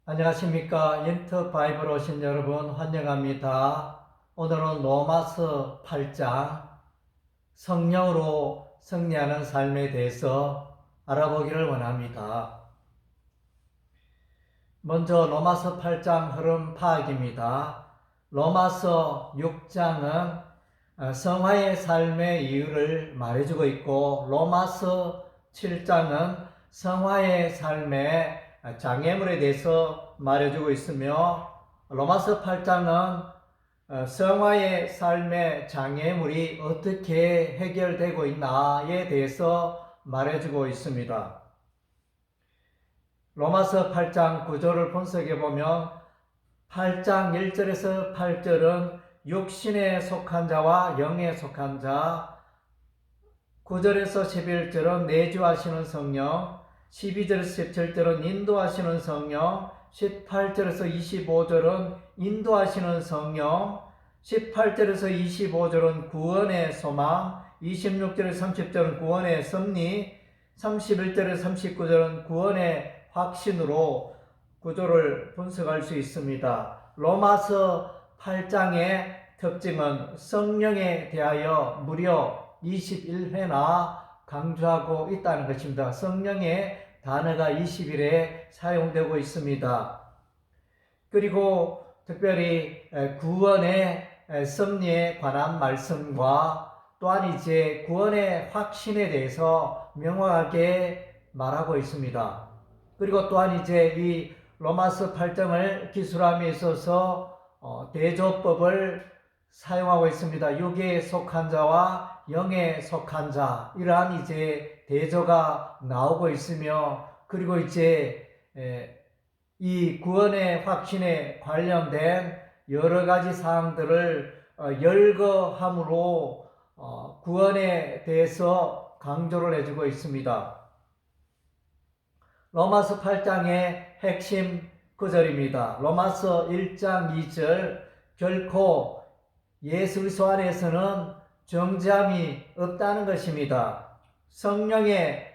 안녕하십니까. 인터 바이블 오신 여러분 환영합니다. 오늘은 로마서 8장 성령으로 승리하는 삶에 대해서 알아보기를 원합니다. 먼저 로마서 8장 흐름 파악입니다. 로마서 6장은 성화의 삶의 이유를 말해주고 있고, 로마서 7장은 성화의 삶의 장애물에 대해서 말해주고 있으며, 로마서 8장은 성화의 삶의 장애물이 어떻게 해결되고 있나에 대해서 말해주고 있습니다. 로마서 8장 9절을 분석해 보면 8장 1절에서 8절은 육신에 속한 자와 영에 속한 자, 9절에서 11절은 내주하시는 성령, 12절에서 17절은 인도하시는 성령, 18절에서 25절은 인도하시는 성령, 18절에서 25절은 구원의 소망, 26절에서 30절은 구원의 섭리, 31절에서 39절은 구원의 확신으로 구조를 분석할 수 있습니다. 로마서 8장의 특징은 성령에 대하여 무려 21회나 강조하고 있다는 것입니다. 성령의 단어가 20일에 사용되고 있습니다. 그리고 특별히 구원의 섭리에 관한 말씀과 또한 이제 구원의 확신에 대해서 명확하게 말하고 있습니다. 그리고 또한 이제 이 로마서 8장을 기술함에 있어서 대조법을 사용하고 있습니다. 육에 속한 자와 영에 속한 자, 이러한 이제 대조가 나오고 있으며, 그리고 이제 이 구원의 확신에 관련된 여러 가지 사항들을 열거함으로 구원에 대해서 강조를 해주고 있습니다. 로마서 8장의 핵심 구절입니다. 로마서 1장 2절, 결코 예수 그리스도 안에서는 정죄함이 없다는 것입니다. 생명의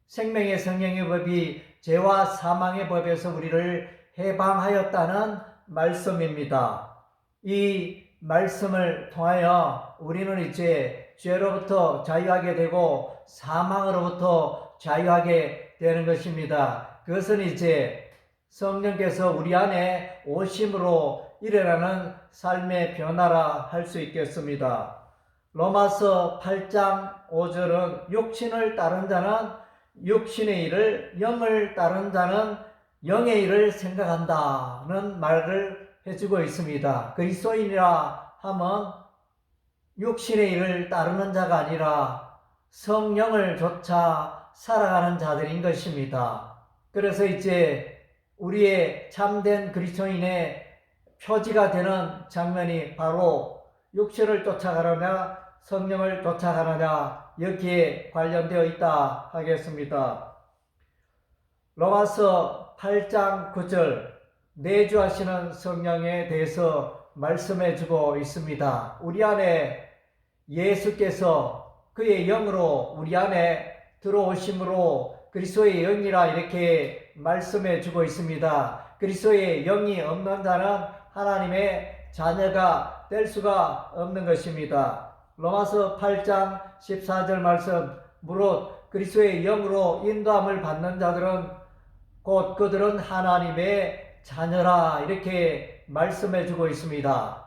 성령의 법이 죄와 사망의 법에서 우리를 해방하였다는 말씀입니다. 이 말씀을 통하여 우리는 이제 죄로부터 자유하게 되고 사망으로부터 자유하게 되는 것입니다. 그것은 이제 성령께서 우리 안에 오심으로 일어나는 삶의 변화라 할 수 있겠습니다. 로마서 8장 5절은 육신을 따른 자는 육신의 일을, 영을 따른 자는 영의 일을 생각한다는 말을 해주고 있습니다. 그리스도인이라 하면 육신의 일을 따르는 자가 아니라 성령을 쫓아 살아가는 자들인 것입니다. 그래서 이제 우리의 참된 그리스도인의 표지가 되는 장면이 바로 육신을 쫓아가느냐 성령을 쫓아가느냐, 여기에 관련되어 있다 하겠습니다. 로마서 8장 9절, 내주하시는 성령에 대해서 말씀해 주고 있습니다. 우리 안에 예수께서 그의 영으로 우리 안에 들어오심으로 그리스도의 영이라 이렇게 말씀해 주고 있습니다. 그리스도의 영이 없는 자는 하나님의 자녀가 될 수가 없는 것입니다. 로마서 8장 14절 말씀, 무릇 그리스도의 영으로 인도함을 받는 자들은 곧 그들은 하나님의 자녀라 이렇게 말씀해 주고 있습니다.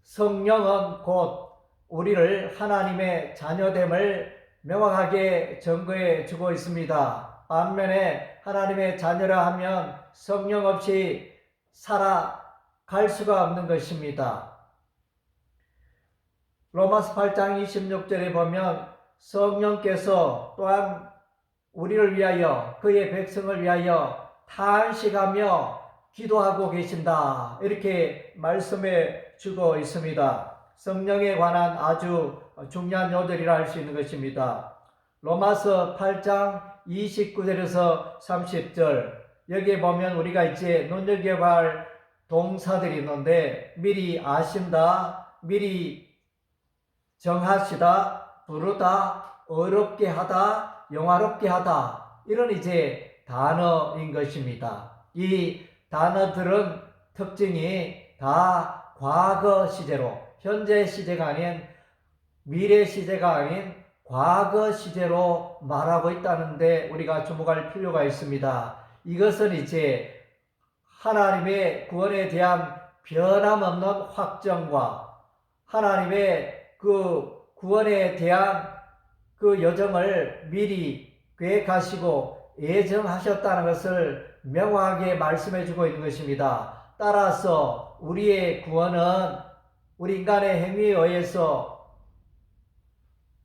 성령은 곧 우리를 하나님의 자녀됨을 명확하게 증거해 주고 있습니다. 반면에 하나님의 자녀라 하면 성령 없이 살아갈 수가 없는 것입니다. 로마서 8장 26절에 보면 성령께서 또한 우리를 위하여, 그의 백성을 위하여 탄식하며 기도하고 계신다 이렇게 말씀해 주고 있습니다. 성령에 관한 아주 중요한 요절이라 할 수 있는 것입니다. 로마서 8장 29절에서 30절, 여기에 보면 우리가 이제 눈여겨볼 동사들이 있는데, 미리 아신다, 미리 정하시다, 부르다, 어렵게 하다, 영화롭게 하다, 이런 이제 단어인 것입니다. 이 단어들은 특징이 다 과거 시제로, 현재 시제가 아닌 미래 시제가 아닌 과거 시제로 말하고 있다는데 우리가 주목할 필요가 있습니다. 이것은 이제 하나님의 구원에 대한 변함없는 확정과 하나님의 그 구원에 대한 그 여정을 미리 계획하시고 예정하셨다는 것을 명확하게 말씀해 주고 있는 것입니다. 따라서 우리의 구원은 우리 인간의 행위에 의해서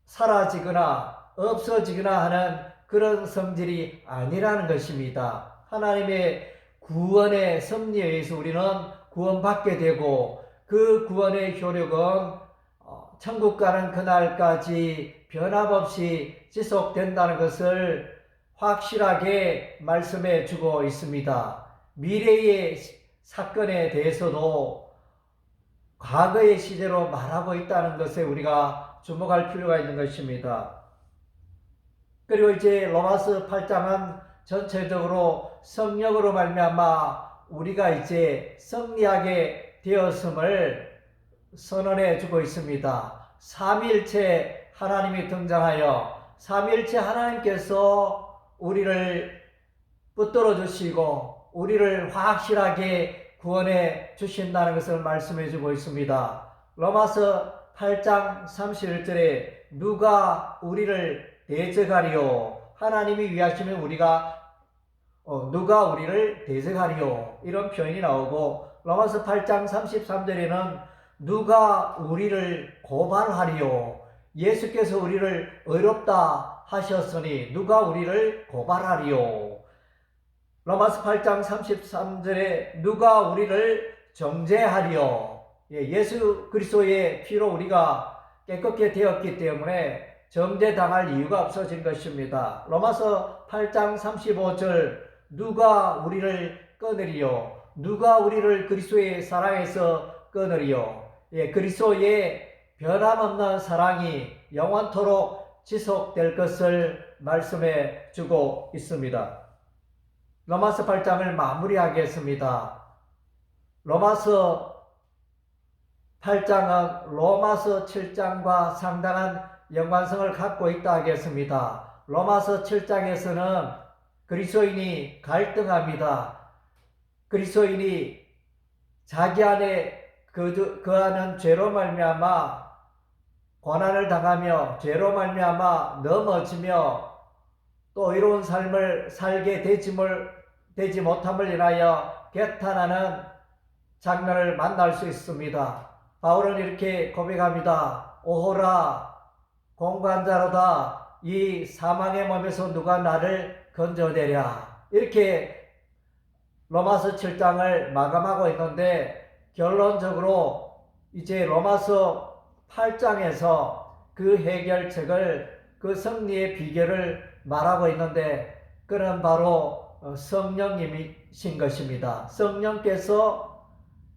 사라지거나 없어지거나 하는 그런 성질이 아니라는 것입니다. 하나님의 구원의 섭리에 의해서 우리는 구원받게 되고 그 구원의 효력은 천국 가는 그날까지 변함없이 지속된다는 것을 확실하게 말씀해 주고 있습니다. 미래의 사건에 대해서도 과거의 시제로 말하고 있다는 것에 우리가 주목할 필요가 있는 것입니다. 그리고 이제 로마서 8장은 전체적으로 성령으로 말미암아 우리가 이제 승리하게 되었음을 선언해 주고 있습니다. 삼위일체 하나님이 등장하여 삼위일체 하나님께서 우리를 붙들어 주시고 우리를 확실하게 구원해 주신다는 것을 말씀해 주고 있습니다. 로마서 8장 31절에 누가 우리를 대적하리요? 하나님이 위하시면 누가 우리를 대적하리요? 이런 표현이 나오고 로마서 8장 33절에는 누가 우리를 고발하리요? 예수께서 우리를 의롭다 하셨으니 누가 우리를 고발하리요? 로마서 8장 33절에 누가 우리를 정죄하리요? 예수 그리스도의 피로 우리가 깨끗게 되었기 때문에 정죄당할 이유가 없어진 것입니다. 로마서 8장 35절 누가 우리를 끊으리요? 누가 우리를 그리스도의 사랑에서 끊으리요? 그리스도의 변함없는 사랑이 영원토록 지속될 것을 말씀해 주고 있습니다. 로마서 8장을 마무리하겠습니다. 로마서 8장은 로마서 7장과 상당한 연관성을 갖고 있다 하겠습니다. 로마서 7장에서는 그리스도인이 갈등합니다. 그리스도인이 자기 안에 그하는 죄로 말미암아 고난을 당하며 죄로 말미암아 넘어지며 또 의로운 삶을 살게 되지 못함을 인하여 개탄하는 장면을 만날 수 있습니다. 바울은 이렇게 고백합니다. 오호라 공관자로다 이 사망의 몸에서 누가 나를 건져내랴. 이렇게 로마서 7장을 마감하고 있는데 결론적으로 이제 로마서 8장에서 그 해결책을 그 승리의 비결을 말하고 있는데 그는 바로 성령님이신 것입니다. 성령께서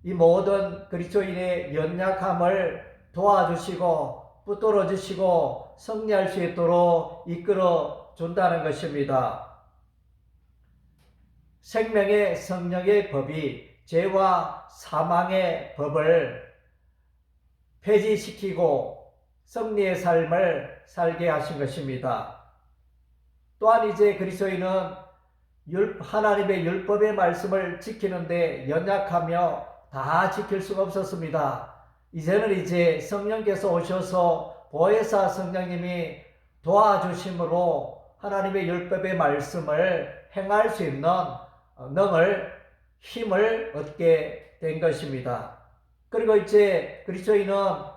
이 모든 그리스도인의 연약함을 도와주시고 붙들어 주시고 승리할 수 있도록 이끌어 준다는 것입니다. 생명의 성령의 법이 죄와 사망의 법을 폐지시키고 승리의 삶을 살게 하신 것입니다. 또한 이제 그리스도인은 하나님의 율법의 말씀을 지키는데 연약하며 다 지킬 수가 없었습니다. 이제는 이제 성령께서 오셔서 보혜사 성령님이 도와주심으로 하나님의 율법의 말씀을 행할 수 있는 힘을 얻게 된 것입니다. 그리고 이제 그리스도인은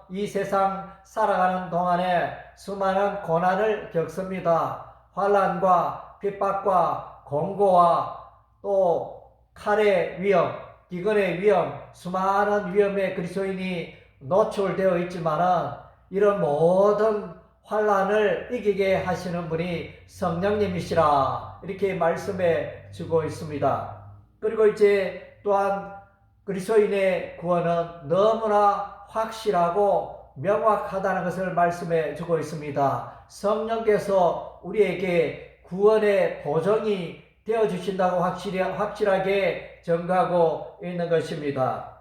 이 세상 살아가는 동안에 수많은 고난을 겪습니다. 환난과 핍박과 공고와 또 칼의 위험, 기근의 위험, 수많은 위험에 그리스도인이 노출되어 있지만은 이런 모든 환난을 이기게 하시는 분이 성령님이시라 이렇게 말씀해 주고 있습니다. 그리고 이제 또한 그리스도인의 구원은 너무나 확실하고 명확하다는 것을 말씀해 주고 있습니다. 성령께서 우리에게 구원의 보증이 되어 주신다고 확실하게 증거하고 있는 것입니다.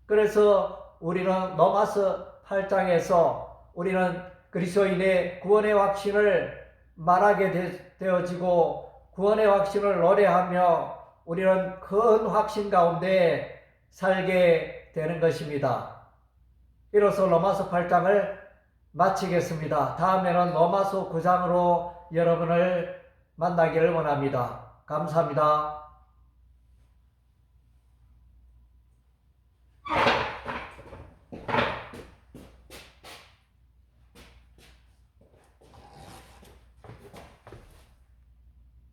그래서 우리는 로마서 8장에서 우리는 그리스도인의 구원의 확신을 말하게 되어지고 구원의 확신을 노래하며 우리는 큰 확신 가운데 살게 되는 것입니다. 이로써 로마서 8장을 마치겠습니다. 다음에는 로마서 9장으로 여러분을 만나기를 원합니다. 감사합니다.